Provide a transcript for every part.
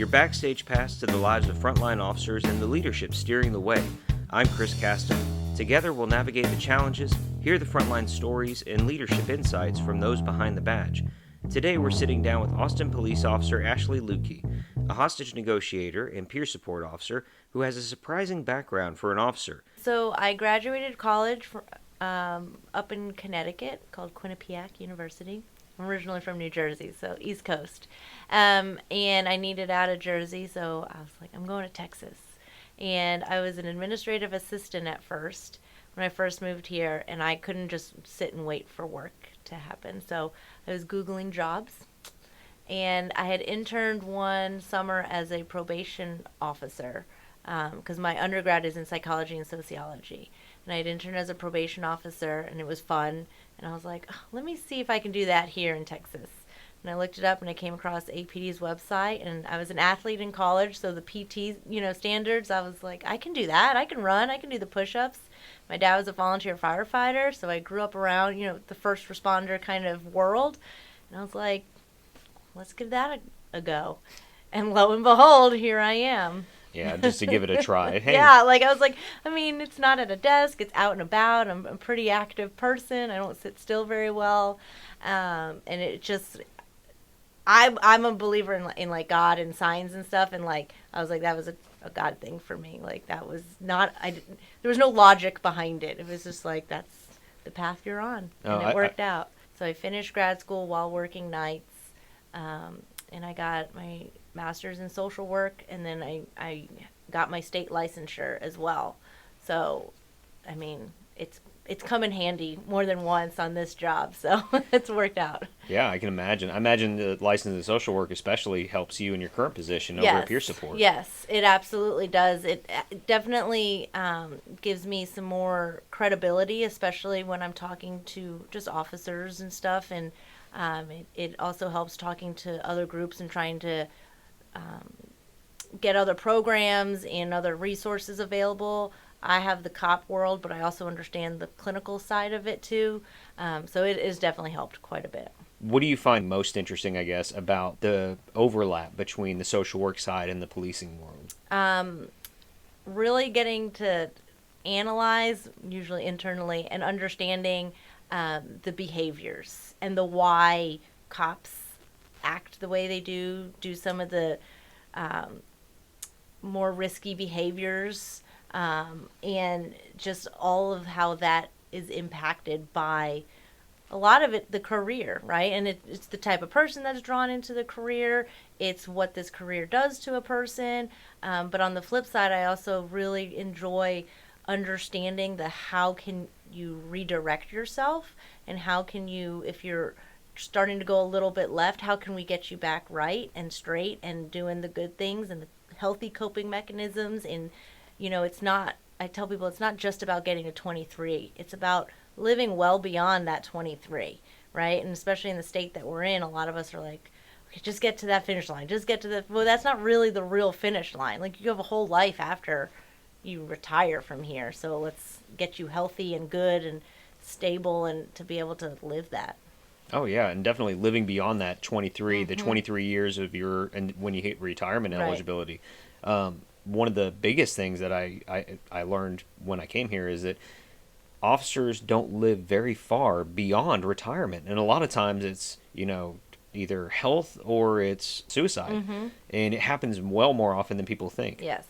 your backstage pass to the lives of frontline officers and the leadership steering the way. I'm Chris Caston. Together we'll navigate the challenges, hear the frontline stories, and leadership insights from those behind the badge. Today we're sitting down with Austin Police Officer Ashley Luedtke, a hostage negotiator and peer support officer who has a surprising background for an officer. So I graduated college up in Connecticut called Quinnipiac University. I'm originally from New Jersey, so East Coast. And I needed out of Jersey, so I was like, I'm going to Texas. And I was an administrative assistant at first when I first moved here, and I couldn't just sit and wait for work to happen. So I was Googling jobs, and I had interned one summer as a probation officer because my undergrad is in psychology and sociology. And I had interned as a probation officer, and it was fun. And I was like, oh, let me see if I can do that here in Texas. And I looked it up, and I came across APD's website, and I was an athlete in college, so the PT, standards, I was like, I can do that. I can run. I can do the push-ups. My dad was a volunteer firefighter, so I grew up around, the first responder kind of world. And I was like, let's give that a go. And lo and behold, here I am. Yeah, just to give it a try. Hey. Yeah, I was like, it's not at a desk. It's out and about. I'm a pretty active person. I don't sit still very well. And it just, I'm a believer in God and signs and stuff. And, I was like, that was a God thing for me. That was not, there was no logic behind it. It was just that's the path you're on. And it worked out. So I finished grad school while working nights. And I got my master's in social work, and then I got my state licensure as well. So, it's come in handy more than once on this job, so it's worked out. Yeah, I can imagine. I imagine the license in social work especially helps you in your current position over at peer support. Yes, it absolutely does. It definitely gives me some more credibility, especially when I'm talking to just officers and stuff, and it also helps talking to other groups and trying to get other programs and other resources available. I have the cop world, but I also understand the clinical side of it too. So it has definitely helped quite a bit. What do you find most interesting, I guess, about the overlap between the social work side and the policing world? Really getting to analyze, usually internally, and understanding the behaviors and the why cops act the way they do some of the more risky behaviors, and just all of how that is impacted by a lot of it, the career, right? And it's the type of person that's drawn into the career. It's what this career does to a person. But on the flip side, I also really enjoy understanding the how can you redirect yourself, and how can you, if you're starting to go a little bit left, how can we get you back right and straight and doing the good things and the healthy coping mechanisms. And it's not, I tell people, it's not just about getting to 23. It's about living well beyond that 23, right? And especially in the state that we're in, a lot of us are like, okay, just get to that finish line. Just get to the, well, that's not really the real finish line. You have a whole life after you retire from here. So let's get you healthy and good and stable, and to be able to live that. Oh yeah, and definitely living beyond that 23, the 23 years of and when you hit retirement eligibility. One of the biggest things that I learned when I came here is that officers don't live very far beyond retirement, and a lot of times it's either health or it's suicide, and it happens well more often than people think. Yes.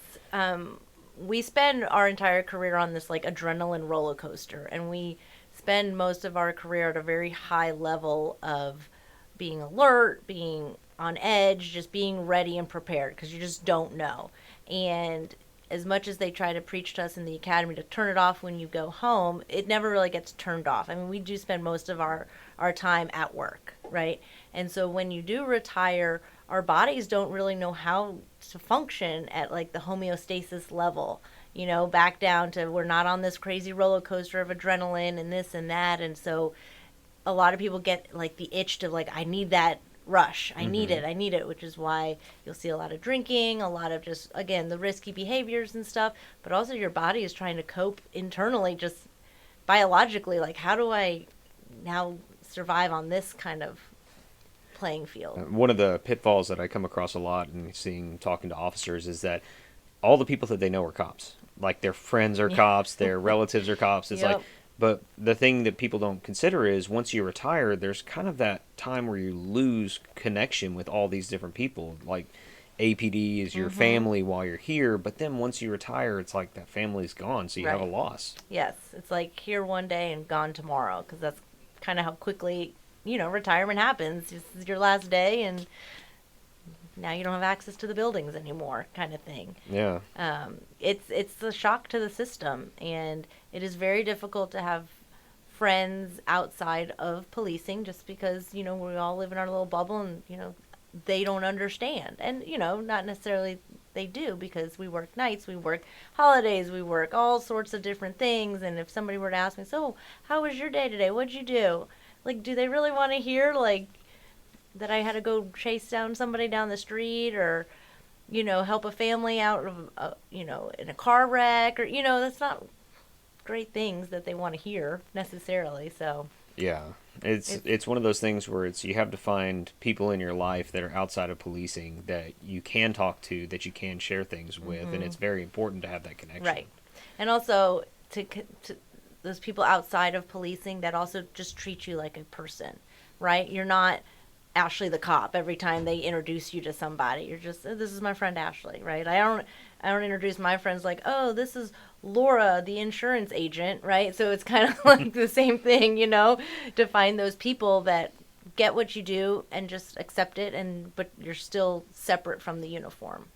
We spend our entire career on this adrenaline roller coaster, and we spend most of our career at a very high level of being alert, being on edge, just being ready and prepared, because you just don't know. And as much as they try to preach to us in the academy to turn it off when you go home, it never really gets turned off. We do spend most of our time at work, right? And so when you do retire, our bodies don't really know how to function at the homeostasis level, back down to, we're not on this crazy roller coaster of adrenaline and this and that. And so a lot of people get the itch to I need that rush. I need it, which is why you'll see a lot of drinking, a lot of just, again, the risky behaviors and stuff, but also your body is trying to cope internally, just biologically, how do I now survive on this kind of playing field. One of the pitfalls that I come across a lot and talking to officers is that all the people that they know are cops. Like their friends are Yeah. cops, their relatives are cops. It's like, Yep. but the thing that people don't consider is once you retire, there's kind of that time where you lose connection with all these different people. Like APD is your family while you're here, but then once you retire, it's like that family's gone, so you have a Right. loss. Yes. It's like here one day and gone tomorrow, because that's kind of how quickly, retirement happens. This is your last day, and now you don't have access to the buildings anymore, kind of thing. Yeah. It's a shock to the system, and it is very difficult to have friends outside of policing, just because we all live in our little bubble, and they don't understand, and not necessarily they do, because we work nights, we work holidays, we work all sorts of different things. And if somebody were to ask me, so how was your day today, what'd you do, like, do they really want to hear, like, that I had to go chase down somebody down the street, or help a family out of in a car wreck, or that's not great things that they want to hear necessarily. So Yeah. It's one of those things where you have to find people in your life that are outside of policing that you can talk to, that you can share things with, and it's very important to have that connection. right, and also to those people outside of policing that also just treat you like a person, right? You're not Ashley the cop every time they introduce you to somebody. You're just, "Oh, this is my friend Ashley," right? I don't introduce my friends like, "Oh, this is Laura, the insurance agent," right? So it's kind of like the same thing, to find those people that get what you do and just accept it, but you're still separate from the uniform.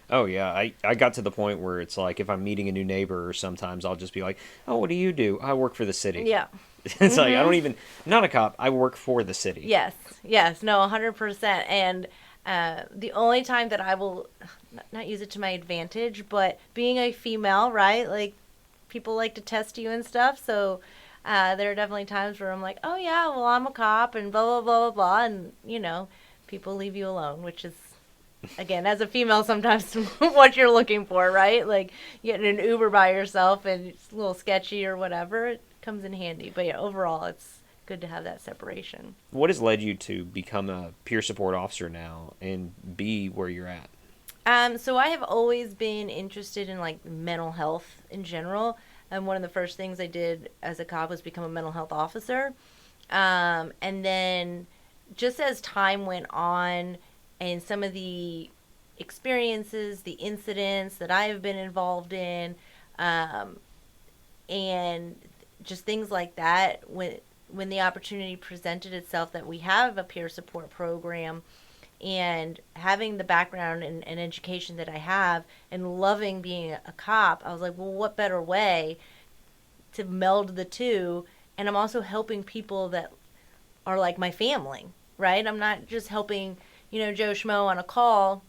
Oh yeah, I got to the point where it's like if I'm meeting a new neighbor, or sometimes I'll just be like, "Oh, what do you do?" "I work for the city." Yeah. It's like I'm not a cop. I work for the city. Yes. Yes. No, 100%. And the only time that I will not use it to my advantage, but being a female, right? Like, people like to test you and stuff. So there are definitely times where I'm like, "Oh yeah, well, I'm a cop," and blah blah blah blah blah, and people leave you alone, which is, again, as a female, sometimes what you're looking for, right? Like, getting an Uber by yourself and it's a little sketchy or whatever, it comes in handy. But yeah, overall, it's good to have that separation. What has led you to become a peer support officer now and be where you're at? So I have always been interested in, like, mental health in general. And one of the first things I did as a cop was become a mental health officer. And then just as time went on, and some of the experiences, the incidents that I have been involved in, and just things like that, when the opportunity presented itself that we have a peer support program, and having the background and education that I have, and loving being a cop, I was like, well, what better way to meld the two? And I'm also helping people that are like my family, right? I'm not just helping, Joe Schmo on a call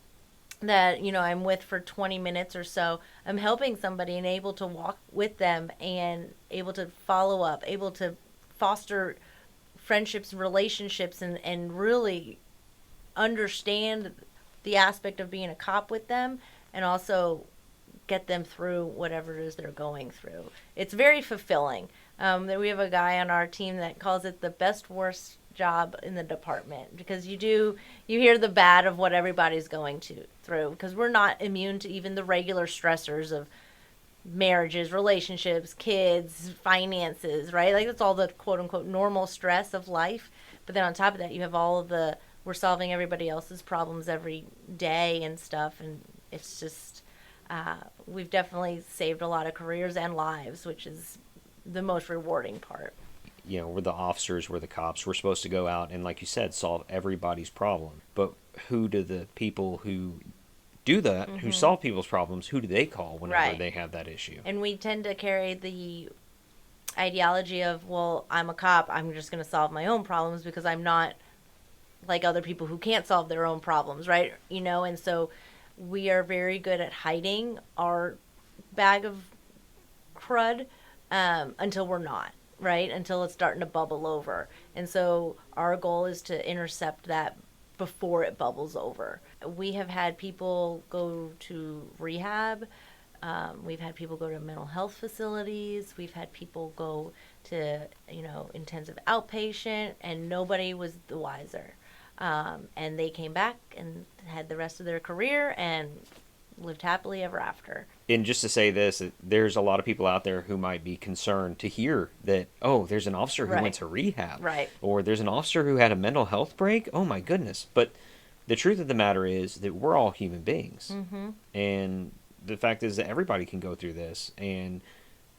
that, I'm with for 20 minutes or so. I'm helping somebody and able to walk with them and able to follow up, able to foster friendships, relationships, and really understand the aspect of being a cop with them, and also get them through whatever it is they're going through. It's very fulfilling. We have a guy on our team that calls it the best worst job in the department, because you hear the bad of what everybody's going through, because we're not immune to even the regular stressors of marriages, relationships, kids, finances, right? Like, that's all the quote unquote normal stress of life. But then on top of that, you have all of the, we're solving everybody else's problems every day and stuff. And it's just, we've definitely saved a lot of careers and lives, which is the most rewarding part. We're the officers, we're the cops. We're supposed to go out and, like you said, solve everybody's problem. But who do the people who do that, who solve people's problems, who do they call whenever they have that issue? And we tend to carry the ideology of, well, I'm a cop, I'm just going to solve my own problems because I'm not like other people who can't solve their own problems, right? And so we are very good at hiding our bag of crud until we're not, right? Until it's starting to bubble over. And so our goal is to intercept that before it bubbles over. We have had people go to rehab. We've had people go to mental health facilities. We've had people go to, intensive outpatient, and nobody was the wiser. And they came back and had the rest of their career and lived happily ever after. And just to say this, there's a lot of people out there who might be concerned to hear that, oh, there's an officer who went Right. to rehab, Right. or there's an officer who had a mental health break. Oh my goodness! But the truth of the matter is that we're all human beings, Mm-hmm. and the fact is that everybody can go through this, and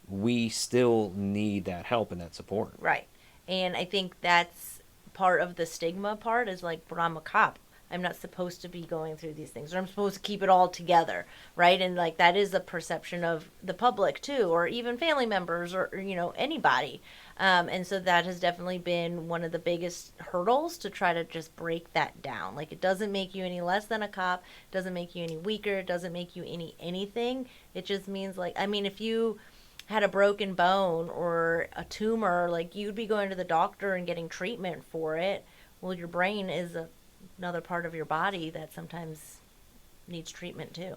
we still need that help and that support. Right. And I think that's part of the stigma part is like, but I'm a cop. I'm not supposed to be going through these things, or I'm supposed to keep it all together, right? And like that is a perception of the public too, or even family members, or anybody. And so that has definitely been one of the biggest hurdles to try to just break that down. Like it doesn't make you any less than a cop, doesn't make you any weaker, doesn't make you anything. It just means like, I mean, if you had a broken bone or a tumor, like you'd be going to the doctor and getting treatment for it. Well, your brain is another part of your body that sometimes needs treatment too.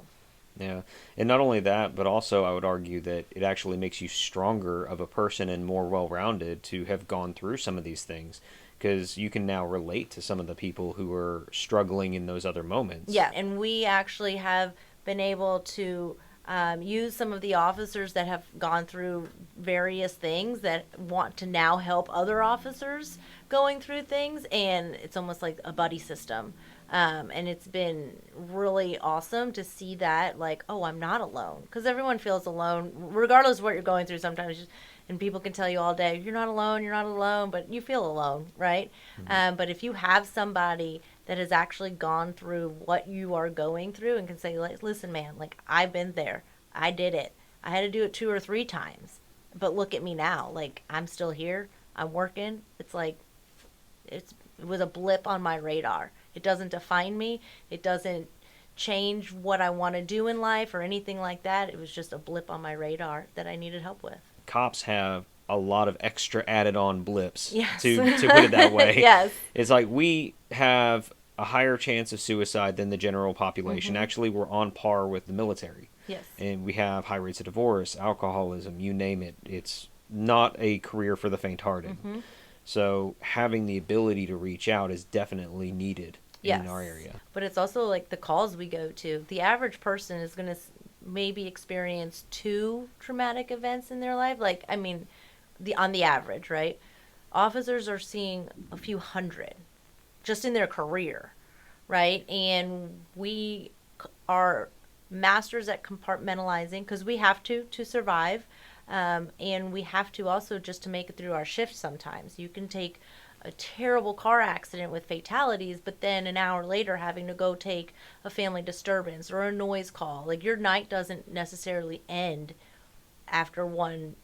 Yeah, and not only that, but also I would argue that it actually makes you stronger of a person and more well-rounded to have gone through some of these things, because you can now relate to some of the people who are struggling in those other moments. Yeah, and we actually have been able to use some of the officers that have gone through various things that want to now help other officers going through things, and it's almost like a buddy system. And it's been really awesome to see that, like, oh, I'm not alone. Because everyone feels alone, regardless of what you're going through sometimes. And people can tell you all day, you're not alone, but you feel alone, right? Mm-hmm. But if you have somebody that has actually gone through what you are going through and can say, like, listen, man, like, I've been there. I did it. I had to do it 2 or 3 times. But look at me now. Like, I'm still here. I'm working. It's like, it was a blip on my radar. It doesn't define me. It doesn't change what I want to do in life or anything like that. It was just a blip on my radar that I needed help with. Cops have a lot of extra added on blips, Yes. to put it that way. Yes. It's like we have a higher chance of suicide than the general population. Mm-hmm. Actually, we're on par with the military. Yes. And we have high rates of divorce, alcoholism, you name it. It's not a career for the faint-hearted. Mm-hmm. So having the ability to reach out is definitely needed in our area. But it's also like the calls we go to. The average person is going to maybe experience 2 traumatic events in their life. Like, I mean, on the average, right? Officers are seeing a few hundred just in their career, right? And we are masters at compartmentalizing because we have to survive. And we have to also just to make it through our shift sometimes. You can take a terrible car accident with fatalities, but then an hour later having to go take a family disturbance or a noise call. Like your night doesn't necessarily end after one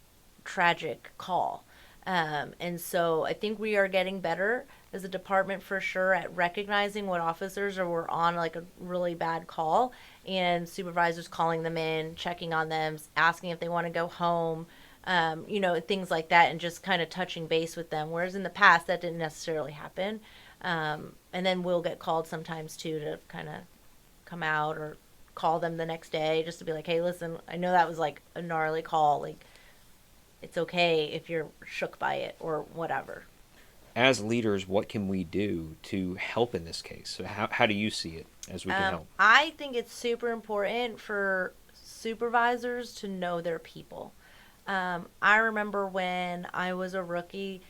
tragic call. And so I think we are getting better as a department for sure at recognizing what officers were on like a really bad call and supervisors calling them in, checking on them, asking if they want to go home, things like that, and just kind of touching base with them. Whereas in the past that didn't necessarily happen. And then we'll get called sometimes too to kind of come out or call them the next day just to be like, hey, listen, I know that was like a gnarly call. Like, it's okay if you're shook by it or whatever. As leaders, what can we do to help in this case? So how do you see it as we can help? I think it's super important for supervisors to know their people. I remember when I was a rookie,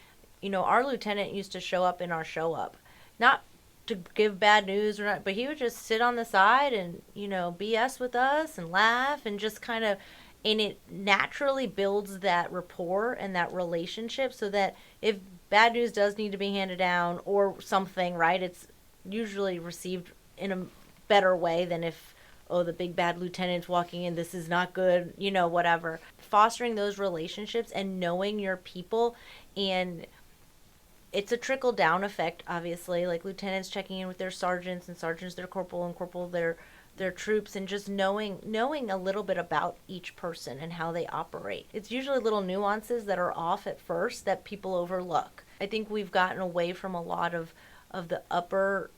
our lieutenant used to show up in our show up. Not to give bad news or not, but he would just sit on the side and, BS with us and laugh and just kind of, and it naturally builds that rapport and that relationship so that if bad news does need to be handed down or something, right, it's usually received in a better way than if, oh, the big bad lieutenant's walking in, this is not good, whatever. Fostering those relationships and knowing your people, and it's a trickle down effect, obviously, like lieutenants checking in with their sergeants and sergeants their corporal and corporal their troops, and just knowing a little bit about each person and how they operate. It's usually little nuances that are off at first that people overlook. I think we've gotten away from a lot of the upper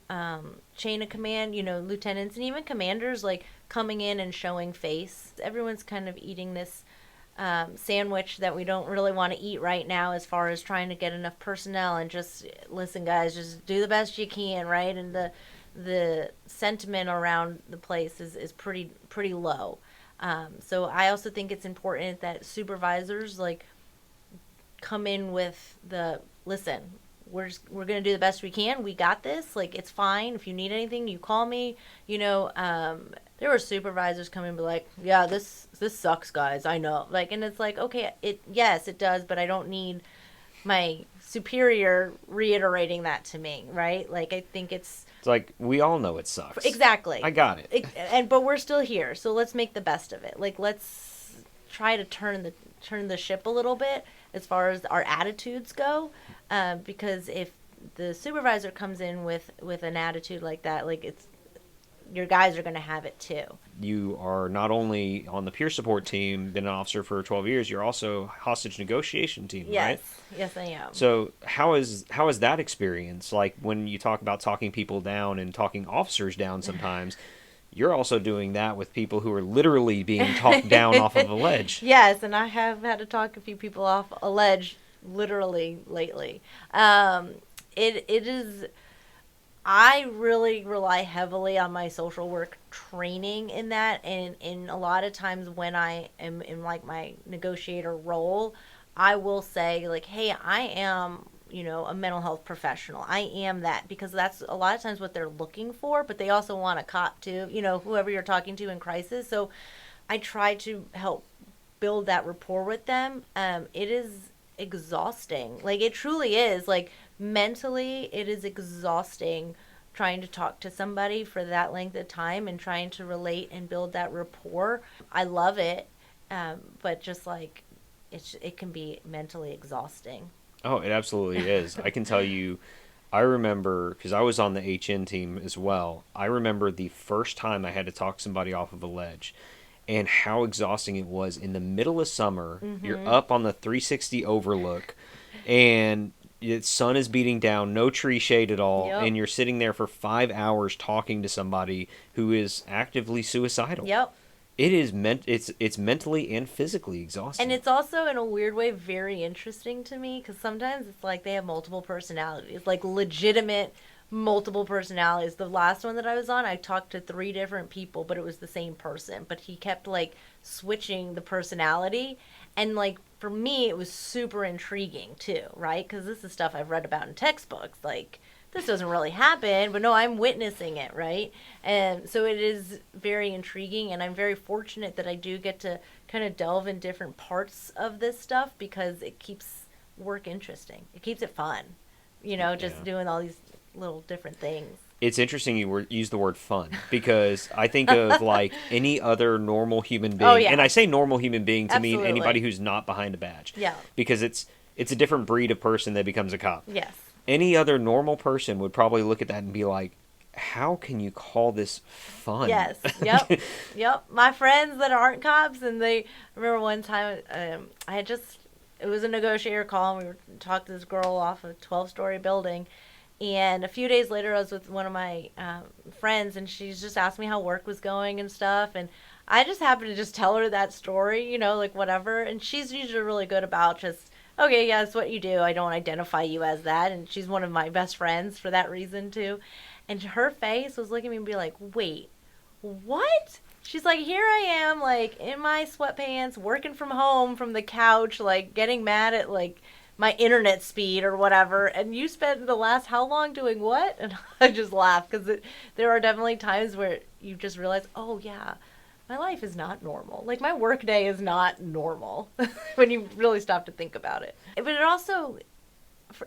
chain of command, lieutenants and even commanders, like coming in and showing face. Everyone's kind of eating this sandwich that we don't really want to eat right now, as far as trying to get enough personnel and just listen, guys, just do the best you can, right? And the sentiment around the place is pretty low. So I also think it's important that supervisors like come in with the listen. We're gonna do the best we can. We got this. Like, it's fine. If you need anything, you call me. There were supervisors come in and be like, yeah, this sucks, guys. I know. Like, and it's like, okay, yes, it does, but I don't need my superior reiterating that to me, right? Like, I think It's like, we all know it sucks. exactly. I got it. But we're still here, so let's make the best of it. Like, let's try to turn the ship a little bit as far as our attitudes go, because if the supervisor comes in with an attitude like that, like, it's your guys are going to have it too. You are not only on the peer support team, been an officer for 12 years, you're also hostage negotiation team, Yes. right? Yes, I am. So how is that experience? Like, when you talk about talking people down and talking officers down sometimes, you're also doing that with people who are literally being talked down off of a ledge. Yes, and I have had to talk a few people off a ledge literally lately. It is. I really rely heavily on my social work training in that, and a lot of times when I am in like my negotiator role, I will say like, hey, I am, a mental health professional. I am that, because that's a lot of times what they're looking for, but they also want a cop too, whoever you're talking to in crisis. So I try to help build that rapport with them. It is exhausting. Like, it truly is. Like, mentally, it is exhausting trying to talk to somebody for that length of time and trying to relate and build that rapport. I love it, but just like it can be mentally exhausting. Oh, it absolutely is. I can tell you, I remember, because I was on the HN team as well, I remember the first time I had to talk somebody off of a ledge and how exhausting it was. In the middle of summer, you're up on the 360 overlook, and the sun is beating down, no tree shade at all, Yep. and you're sitting there for 5 hours talking to somebody who is actively suicidal. Yep. It is it's mentally and physically exhausting. And it's also, in a weird way, very interesting to me, because sometimes it's like they have multiple personalities, like legitimate multiple personalities. The last one that I was on, I talked to 3 different people, but it was the same person. But he kept like switching the personality. And like, for me, it was super intriguing too, right? Because this is stuff I've read about in textbooks. Like, this doesn't really happen, but no, I'm witnessing it, right? And so it is very intriguing, and I'm very fortunate that I do get to kind of delve in different parts of this stuff, because it keeps work interesting. It keeps it fun, just doing all these little different things. It's interesting you use the word fun, because I think of like any other normal human being. Oh, yeah. And I say normal human being to mean Absolutely. anybody who's not behind a badge. Yeah. Because it's a different breed of person that becomes a cop. Yes. Any other normal person would probably look at that and be like, how can you call this fun? Yes. Yep. Yep. My friends that aren't cops, and I remember one time it was a negotiator call, and we were talking to this girl off a 12-story building. And a few days later, I was with one of my friends, and she's just asked me how work was going and stuff. And I just happened to just tell her that story, like whatever. And she's usually really good about just, okay, yeah, that's what you do. I don't identify you as that. And she's one of my best friends for that reason, too. And her face was looking at me and be like, wait, what? She's like, here I am, like, in my sweatpants, working from home from the couch, like, getting mad at, like, my internet speed or whatever, and you spent the last how long doing what? And I just laugh, because there are definitely times where you just realize, oh yeah, my life is not normal. Like, my work day is not normal when you really stop to think about it. But it also,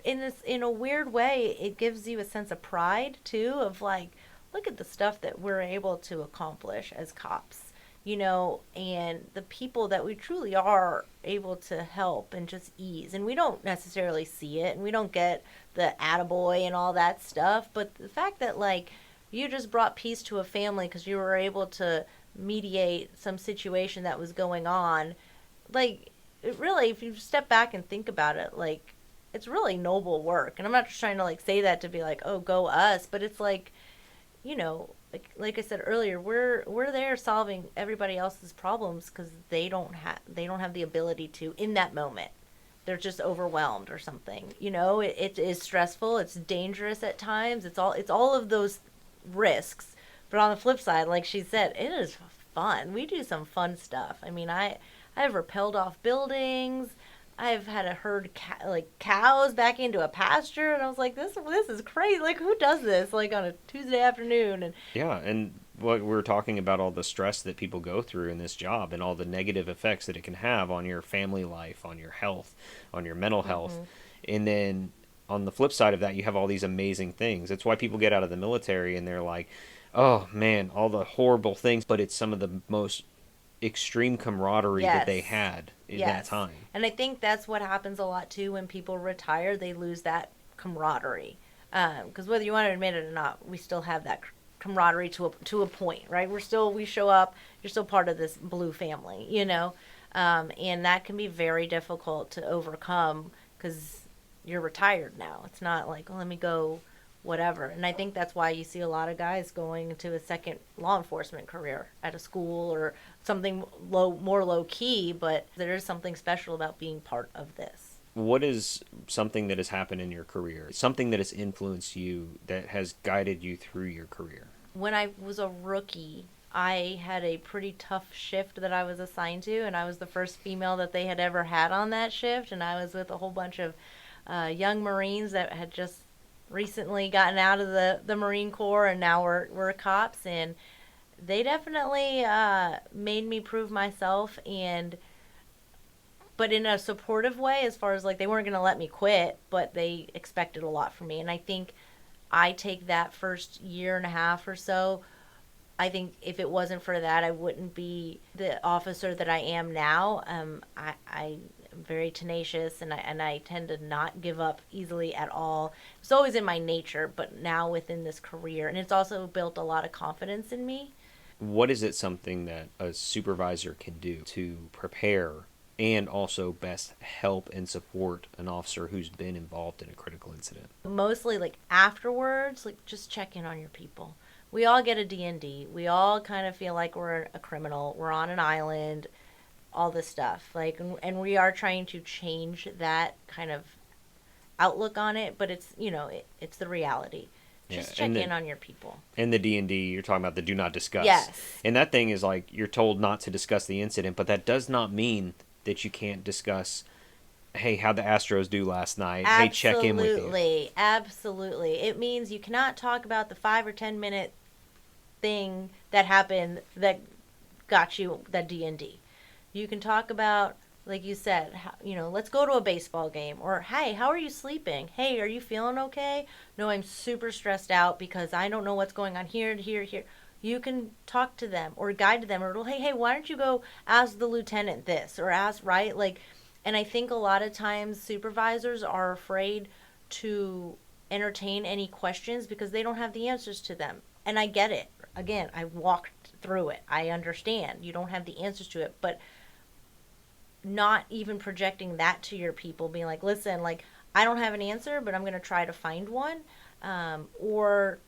in a weird way, it gives you a sense of pride too, of like, look at the stuff that we're able to accomplish as cops. And the people that we truly are able to help and just ease. And we don't necessarily see it, and we don't get the attaboy and all that stuff. But the fact that, like, you just brought peace to a family because you were able to mediate some situation that was going on, like, it really, if you step back and think about it, like, it's really noble work. And I'm not just trying to, like, say that to be like, oh, go us. But it's like, like I said earlier, we're there solving everybody else's problems because they don't have the ability to in that moment. They're just overwhelmed or something. It is stressful. It's dangerous at times. It's all of those risks. But on the flip side, like she said, it is fun. We do some fun stuff. I mean, I've rappelled off buildings. I've had to herd like cows back into a pasture, and I was like, this is crazy. Like, who does this like on a Tuesday afternoon? And Yeah, and what we're talking about, all the stress that people go through in this job and all the negative effects that it can have on your family life, on your health, on your mental health. And then on the flip side of that, you have all these amazing things. It's why people get out of the military and they're like, oh man, all the horrible things, but it's some of the most extreme camaraderie that they yes, had in that yes, time. and I think that's what happens a lot too when people retire. They lose that camaraderie, because whether you want to admit it or not, we still have that camaraderie to a point, right? We show up. You're still part of this blue family. And that can be very difficult to overcome because you're retired now. It's not like, oh, let me go, whatever. And I think that's why you see a lot of guys going into a second law enforcement career at a school or something more low key. But there is something special about being part of this. What is something that has happened in your career? Something that has influenced you, that has guided you through your career? When I was a rookie, I had a pretty tough shift that I was assigned to, and I was the first female that they had ever had on that shift. And I was with a whole bunch of young Marines that had just recently gotten out of the Marine Corps, and now we're cops. And they definitely made me prove myself, and but in a supportive way, as far as like they weren't going to let me quit, but they expected a lot from me. And I think I take that first year and a half or so. I think if it wasn't for that, I wouldn't be the officer that I am now. I am very tenacious, and I tend to not give up easily at all. It's always in my nature, but now within this career, and it's also built a lot of confidence in me. What is it something that a supervisor can do to prepare and also best help and support an officer who's been involved in a critical incident? Mostly like afterwards, like just check in on your people. We all get a D&D. We all kind of feel like we're a criminal. We're on an island, all this stuff. Like, and we are trying to change that kind of outlook on it, but it's the reality. Yeah, Just check in on your people. and the D&D, you're talking about the do not discuss. Yes. And that thing is like you're told not to discuss the incident, but that does not mean that you can't discuss, hey, how'd the Astros do last night? Hey, check in with you. Absolutely. Absolutely. It means you cannot talk about the 5 or 10 minute thing that happened that got you that D&D. You can talk about, like you said, let's go to a baseball game, or hey, how are you sleeping? Hey, are you feeling okay? No, I'm super stressed out because I don't know what's going on here, here, here. You can talk to them or guide them, or hey, why don't you go ask the lieutenant this, or ask, right? Like, and I think a lot of times supervisors are afraid to entertain any questions because they don't have the answers to them. And I get it. Again, I walked through it. I understand. You don't have the answers to it, but not even projecting that to your people, being like, listen, like, I don't have an answer, but I'm going to try to find one. Or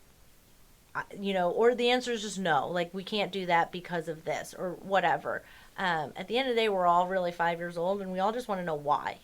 or the answer is just no, like, we can't do that because of this or whatever. At the end of the day, we're all really 5 years old, and we all just want to know why.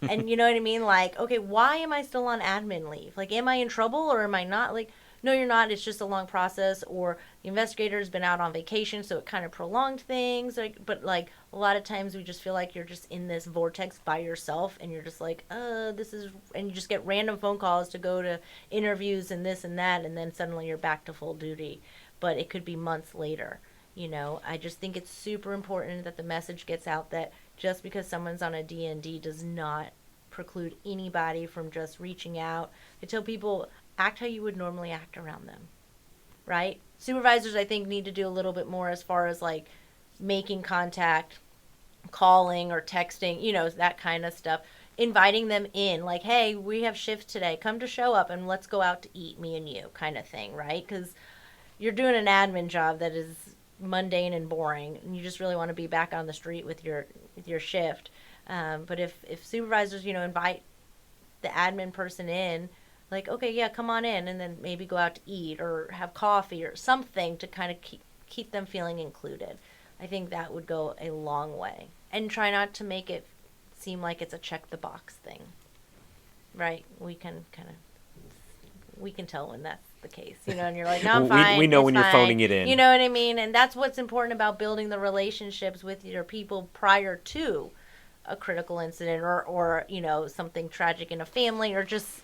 And you know what I mean? Like, okay, why am I still on admin leave? Like, am I in trouble or am I not? Like, no, you're not. It's just a long process, or the investigator's been out on vacation, so it kind of prolonged things. Like, but like a lot of times we just feel like you're just in this vortex by yourself, and you're just like, this is, and you just get random phone calls to go to interviews and this and that, and then suddenly you're back to full duty. But it could be months later. I just think it's super important that the message gets out that just because someone's on a D&D does not preclude anybody from just reaching out. I tell people, act how you would normally act around them, right? Supervisors, I think, need to do a little bit more as far as like making contact, calling or texting, that kind of stuff. Inviting them in, like, hey, we have shift today. Come to show up and let's go out to eat, me and you, kind of thing, right? Because you're doing an admin job that is mundane and boring, and you just really want to be back on the street with your shift. But if supervisors, invite the admin person in, Like, okay, yeah, come on in, and then maybe go out to eat or have coffee or something to kind of keep them feeling included. I think that would go a long way. And try not to make it seem like it's a check the box thing. Right? We can tell when that's the case, and you're like, no, I'm fine. We know it's when fine. you're phoning it in. You know what I mean? And that's what's important about building the relationships with your people prior to a critical incident or something tragic in a family or just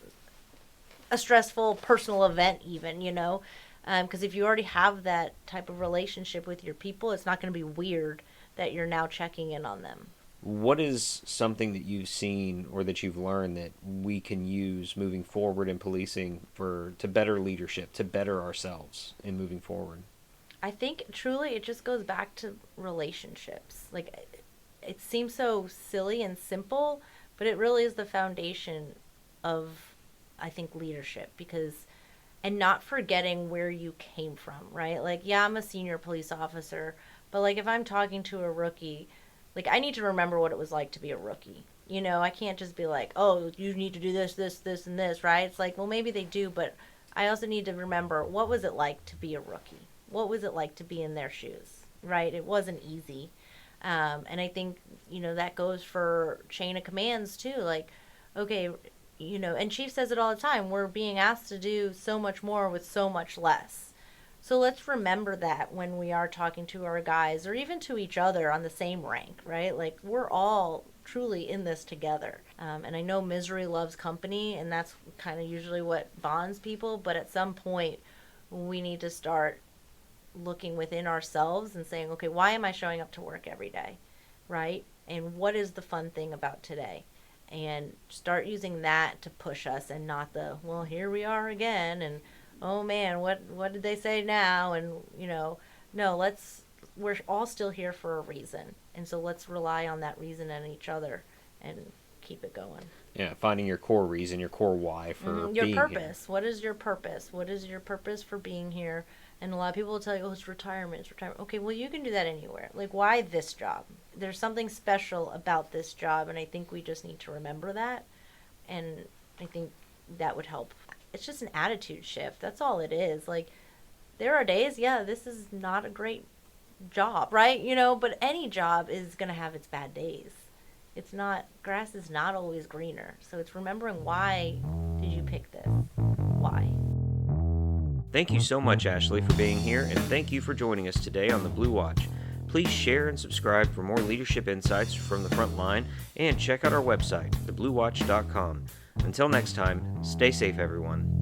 a stressful personal event even, because if you already have that type of relationship with your people, it's not going to be weird that you're now checking in on them. What is something that you've seen or that you've learned that we can use moving forward in policing to better leadership, to better ourselves in moving forward? I think truly it just goes back to relationships. Like, it seems so silly and simple, but it really is the foundation of, I think, leadership, and not forgetting where you came from, right? Like, yeah, I'm a senior police officer, but like if I'm talking to a rookie, like I need to remember what it was like to be a rookie. I can't just be like, oh, you need to do this, this, this, and this, right? It's like, well, maybe they do, but I also need to remember, what was it like to be a rookie? What was it like to be in their shoes, right? It wasn't easy. And I think, that goes for chain of commands too. Like, okay, and Chief says it all the time, we're being asked to do so much more with so much less. So let's remember that when we are talking to our guys or even to each other on the same rank, right? Like, we're all truly in this together. And I know misery loves company, and that's kind of usually what bonds people. But at some point, we need to start looking within ourselves and saying, okay, why am I showing up to work every day, right? And what is the fun thing about today? And start using that to push us, and not the, well, here we are again, and oh man, what did they say now? And no, we're all still here for a reason, and so let's rely on that reason and each other and keep it going. Yeah, finding your core reason, your core why for your being purpose. here. What is your purpose? What is your purpose for being here? And a lot of people will tell you, oh, it's retirement. Okay, well, you can do that anywhere. Like, why this job? There's something special about this job, and I think we just need to remember that. And I think that would help. It's just an attitude shift. That's all it is. Like, there are days, yeah, this is not a great job, right? But any job is going to have its bad days. It's not, grass is not always greener. So it's remembering, why did you pick this? Why? Thank you so much, Ashley, for being here, and thank you for joining us today on the Blue Watch. Please share and subscribe for more leadership insights from the front line, and check out our website, thebluewatch.com. Until next time, stay safe, everyone.